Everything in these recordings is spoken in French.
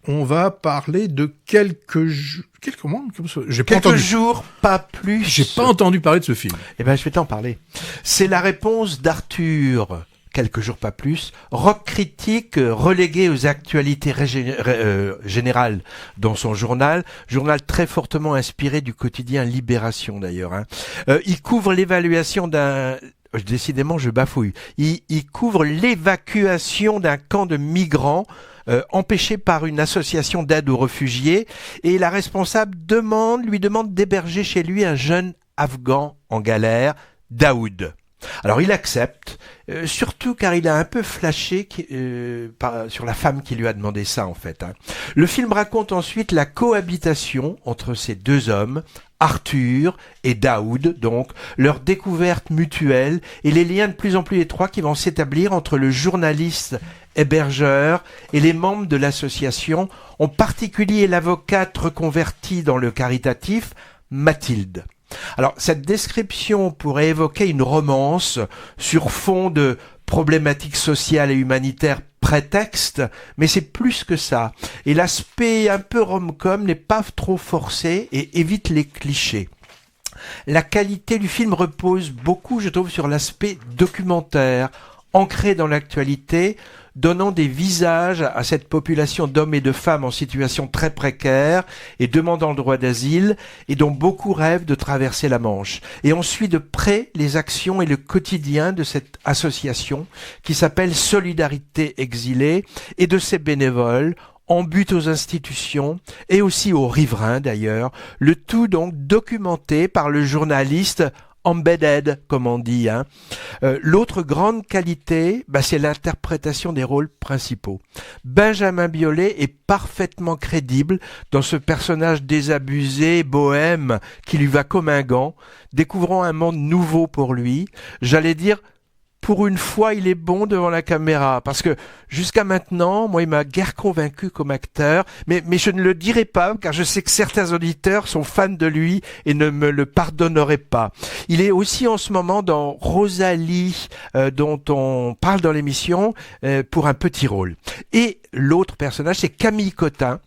on va parler de quelques mois. Quelques jours, pas plus. J'ai pas entendu parler de ce film. Eh ben, je vais t'en parler. C'est la réponse d'Arthur. Quelques jours, pas plus. Rock critique relégué aux actualités générales dans son journal très fortement inspiré du quotidien Libération d'ailleurs. Il couvre l'évaluation d'un... Décidément, je bafouille. Il couvre l'évacuation d'un camp de migrants empêché par une association d'aide aux réfugiés, et la responsable lui demande d'héberger chez lui un jeune Afghan en galère, Daoud. Alors il accepte, surtout car il a un peu flashé sur la femme qui lui a demandé ça en fait. Le film raconte ensuite la cohabitation entre ces deux hommes, Arthur et Daoud, donc leur découverte mutuelle et les liens de plus en plus étroits qui vont s'établir entre le journaliste hébergeur et les membres de l'association, en particulier l'avocate reconvertie dans le caritatif, Mathilde. Alors, cette description pourrait évoquer une romance sur fond de problématiques sociales et humanitaires prétexte, mais c'est plus que ça. Et l'aspect un peu rom-com n'est pas trop forcé et évite les clichés. La qualité du film repose beaucoup, je trouve, sur l'aspect documentaire, ancré dans l'actualité, donnant des visages à cette population d'hommes et de femmes en situation très précaire et demandant le droit d'asile, et dont beaucoup rêvent de traverser la Manche. Et on suit de près les actions et le quotidien de cette association qui s'appelle Solidarité Exilée et de ses bénévoles, en but aux institutions et aussi aux riverains d'ailleurs, le tout donc documenté par le journaliste embedded, comme on dit. L'autre grande qualité, c'est l'interprétation des rôles principaux. Benjamin Biolay est parfaitement crédible dans ce personnage désabusé, bohème, qui lui va comme un gant, découvrant un monde nouveau pour lui. J'allais dire, pour une fois, il est bon devant la caméra, parce que jusqu'à maintenant, moi, il m'a guère convaincu comme acteur, mais je ne le dirai pas, car je sais que certains auditeurs sont fans de lui et ne me le pardonneraient pas. Il est aussi en ce moment dans Rosalie, dont on parle dans l'émission, pour un petit rôle. Et l'autre personnage, c'est Camille Cotin,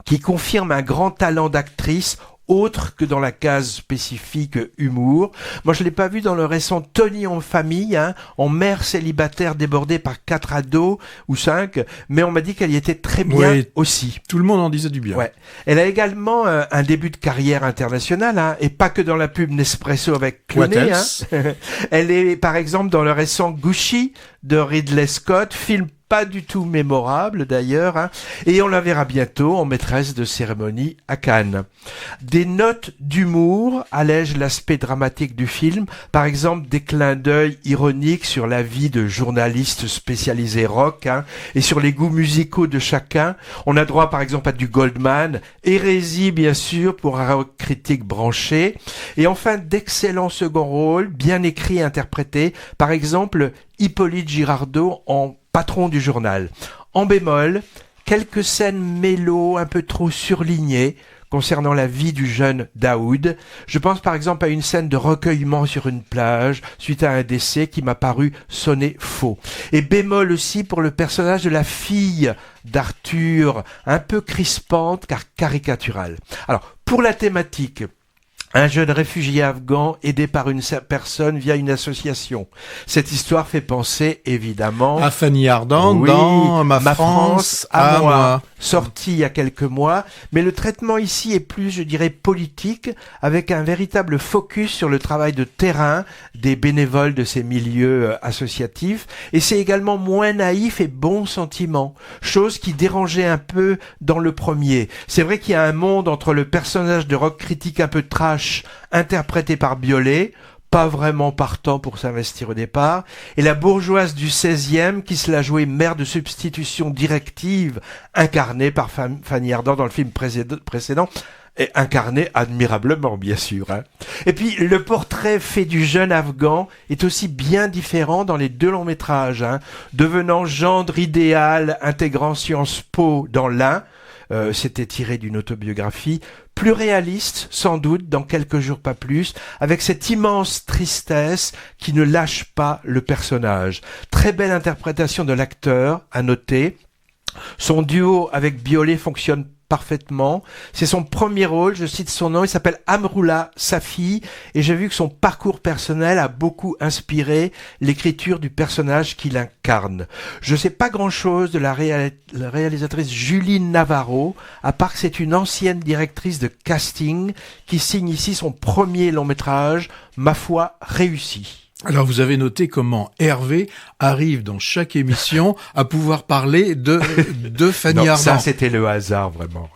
qui confirme un grand talent d'actrice, autre que dans la case spécifique humour. Moi, je l'ai pas vu dans le récent Tony en famille, en mère célibataire débordée par 4 ados ou 5, mais on m'a dit qu'elle y était très bien aussi. Tout le monde en disait du bien. Ouais. Elle a également un début de carrière internationale, et pas que dans la pub Nespresso avec Clooney. Elle est par exemple dans le récent Gucci de Ridley Scott, film pas du tout mémorable d'ailleurs, et on la verra bientôt en maîtresse de cérémonie à Cannes. Des notes d'humour allègent l'aspect dramatique du film, par exemple des clins d'œil ironiques sur la vie de journalistes spécialisés rock, et sur les goûts musicaux de chacun. On a droit par exemple à du Goldman, Hérésie bien sûr pour un rock critique branché, et enfin d'excellents seconds rôles, bien écrits et interprétés, par exemple Hippolyte Girardot en patron du journal. En bémol, quelques scènes mélo un peu trop surlignées concernant la vie du jeune Daoud. Je pense par exemple à une scène de recueillement sur une plage suite à un décès qui m'a paru sonner faux. Et bémol aussi pour le personnage de la fille d'Arthur, un peu crispante car caricaturale. Alors, pour la thématique, un jeune réfugié afghan aidé par une personne via une association. Cette histoire fait penser évidemment à Fanny Ardant dans Ma France à moi, sorti il y a quelques mois, mais le traitement ici est plus, je dirais, politique, avec un véritable focus sur le travail de terrain des bénévoles de ces milieux associatifs, et c'est également moins naïf et bon sentiment, chose qui dérangeait un peu dans le premier. C'est vrai qu'il y a un monde entre le personnage de rock critique un peu trash, interprété par Biolay, pas vraiment partant pour s'investir au départ, et la bourgeoise du 16e qui se la jouait mère de substitution directive, incarnée par Fanny Ardant dans le film précédent, et incarnée admirablement, bien sûr. Et puis, le portrait fait du jeune Afghan est aussi bien différent dans les deux longs métrages, devenant gendre idéal, intégrant Sciences Po dans l'un, c'était tiré d'une autobiographie, plus réaliste, sans doute, dans quelques jours pas plus, avec cette immense tristesse qui ne lâche pas le personnage. Très belle interprétation de l'acteur, à noter, Son duo avec Biolay fonctionne parfaitement. C'est son premier rôle, je cite son nom, il s'appelle Amroula Safi, et j'ai vu que son parcours personnel a beaucoup inspiré l'écriture du personnage qu'il incarne. Je sais pas grand-chose de la réalisatrice Julie Navarro, à part que c'est une ancienne directrice de casting qui signe ici son premier long métrage, ma foi réussi. Alors vous avez noté comment Hervé arrive dans chaque émission à pouvoir parler de Fanny Ardant. Ça c'était le hasard vraiment.